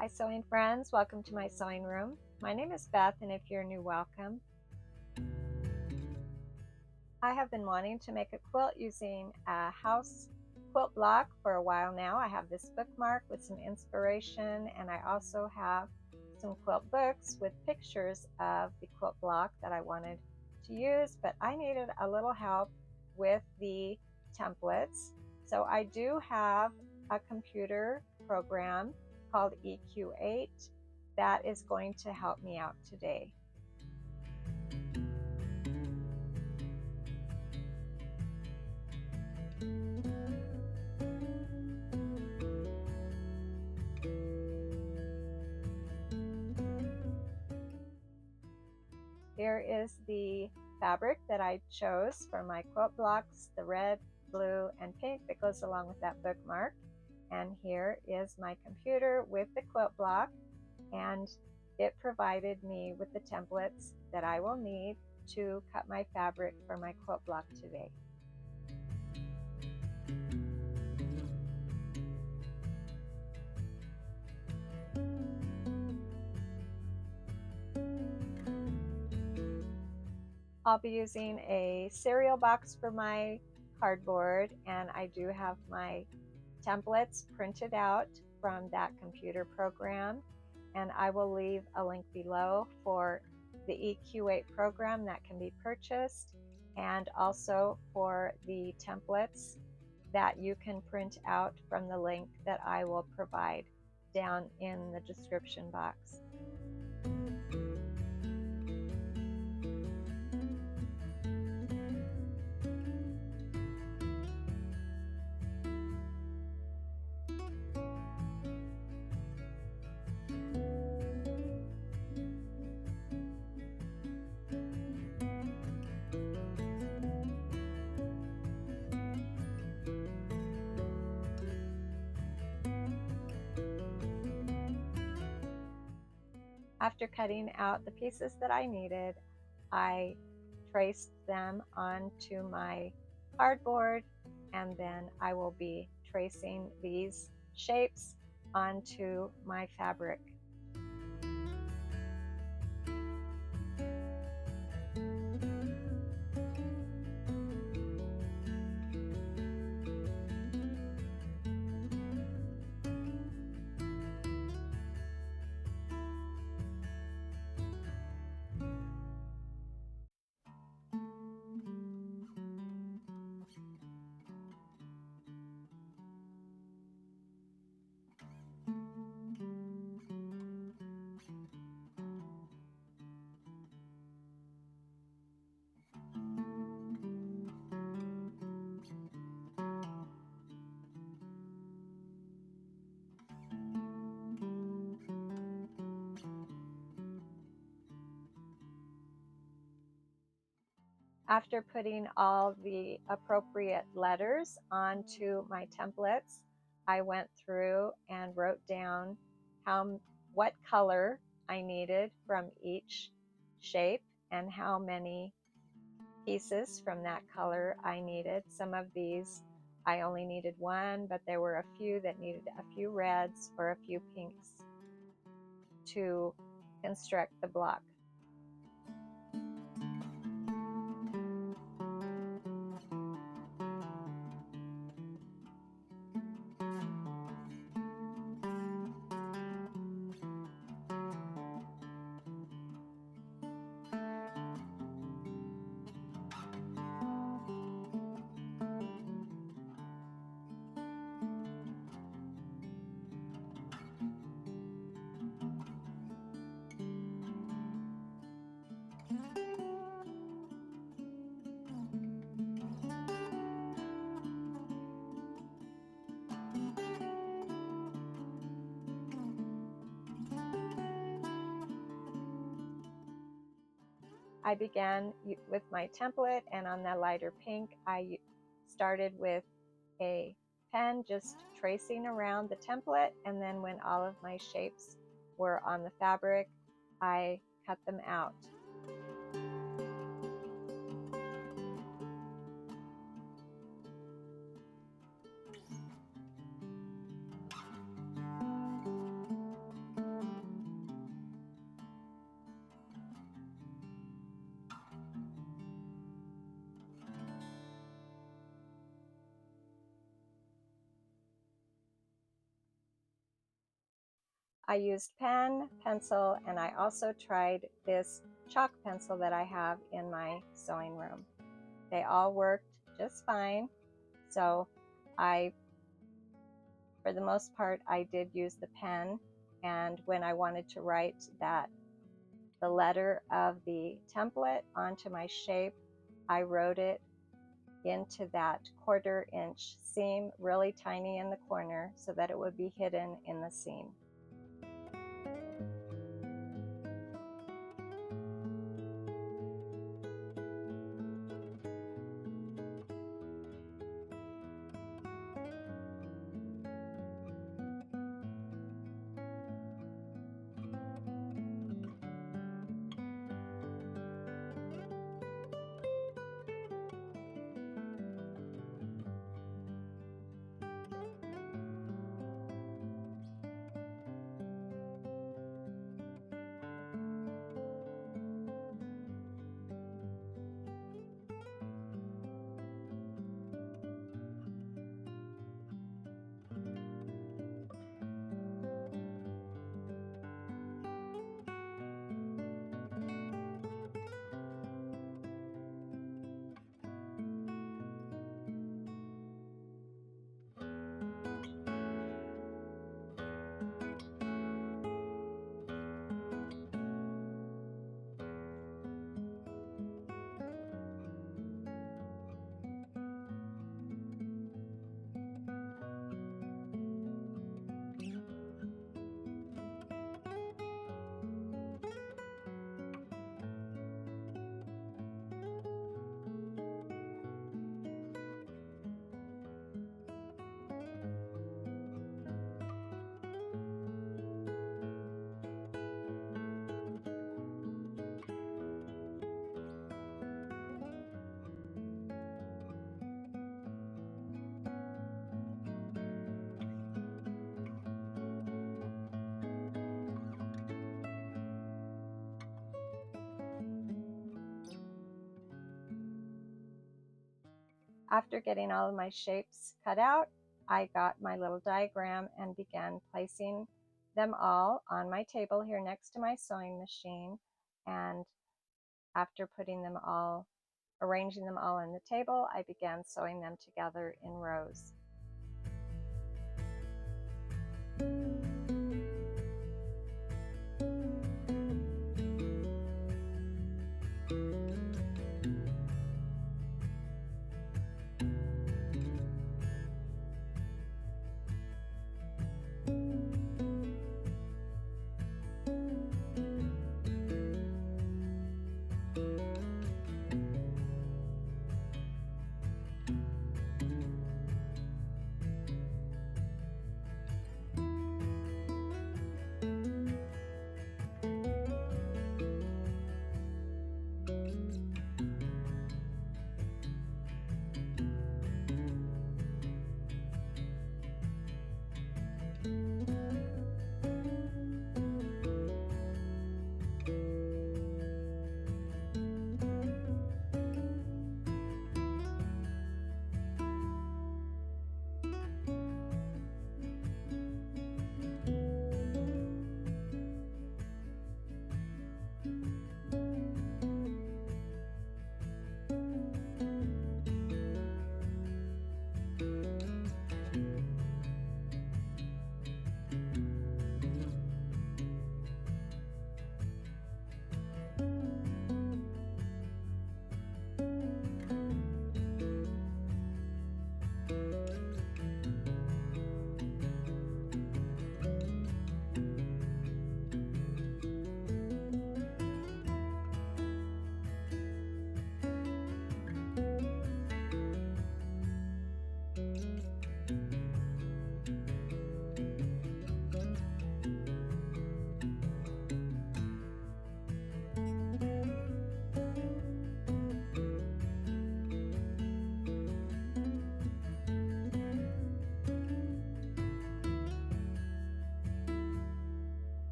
Hi sewing friends, welcome to my sewing room. My name is Beth, and if you're new, welcome. I have been wanting to make a quilt using a house quilt block for a while now. I have this bookmark with some inspiration, and I also have some quilt books with pictures of the quilt block that I wanted to use, but I needed a little help with the templates. So I do have a computer program called EQ8 that is going to help me out today. Here is the fabric that I chose for my quilt blocks, the red, blue, and pink that goes along with that bookmark. And here is my computer with the quilt block, and it provided me with the templates that I will need to cut my fabric for my quilt block today. I'll be using a cereal box for my cardboard, and I do have my templates printed out from that computer program, and I will leave a link below for the EQ8 program that can be purchased, and also for the templates that you can print out from the link that I will provide down in the description box. After cutting out the pieces that I needed, I traced them onto my cardboard, and then I will be tracing these shapes onto my fabric. After putting all the appropriate letters onto my templates, I went through and wrote down what color I needed from each shape and how many pieces from that color I needed. Some of these I only needed one, but there were a few that needed a few reds or a few pinks to construct the block. I began with my template, and on the lighter pink, I started with a pen just tracing around the template, and then when all of my shapes were on the fabric, I cut them out. I used pen, pencil, and I also tried this chalk pencil that I have in my sewing room. They all worked just fine. So for the most part, I did use the pen, and when I wanted to write the letter of the template onto my shape, I wrote it into that 1/4 inch seam, really tiny in the corner, so that it would be hidden in the seam. After getting all of my shapes cut out, I got my little diagram and began placing them all on my table here next to my sewing machine. And after arranging them all on the table, I began sewing them together in rows.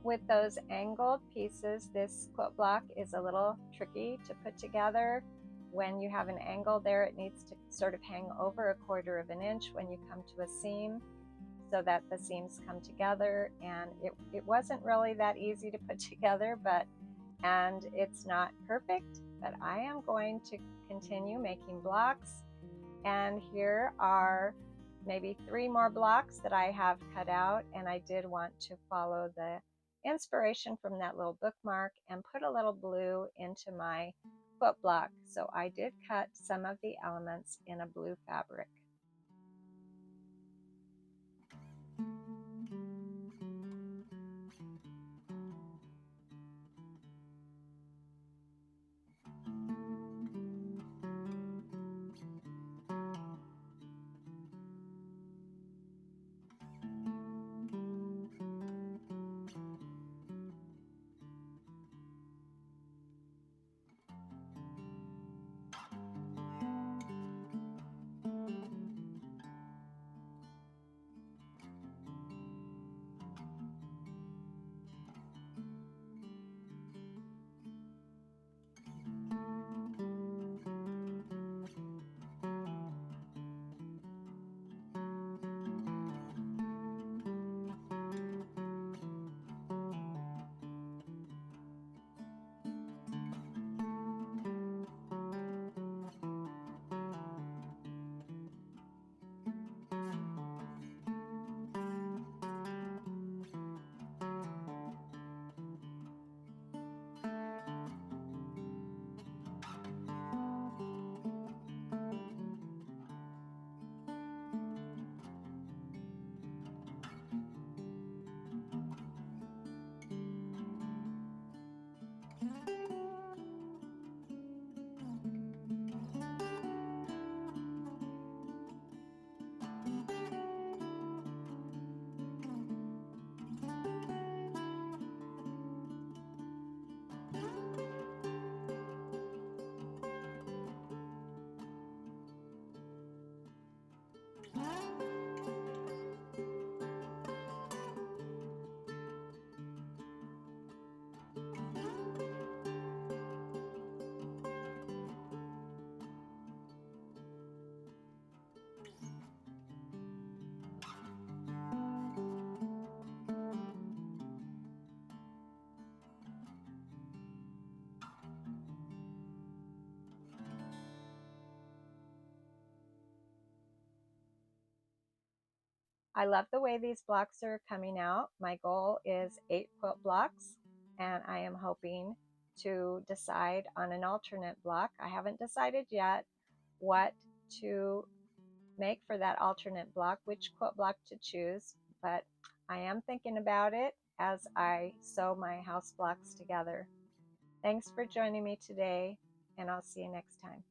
with those angled pieces, this quilt block is a little tricky to put together. When you have an angle there, it needs to sort of hang over 1/4 of an inch when you come to a seam so that the seams come together. And it wasn't really that easy to put together, and it's not perfect, but I am going to continue making blocks. And here are maybe 3 more blocks that I have cut out, and I did want to follow the inspiration from that little bookmark and put a little blue into my quilt block. So I did cut some of the elements in a blue fabric. I love the way these blocks are coming out. My goal is 8 quilt blocks, and I am hoping to decide on an alternate block. I haven't decided yet what to make for that alternate block, which quilt block to choose, but I am thinking about it as I sew my house blocks together. Thanks for joining me today, and I'll see you next time.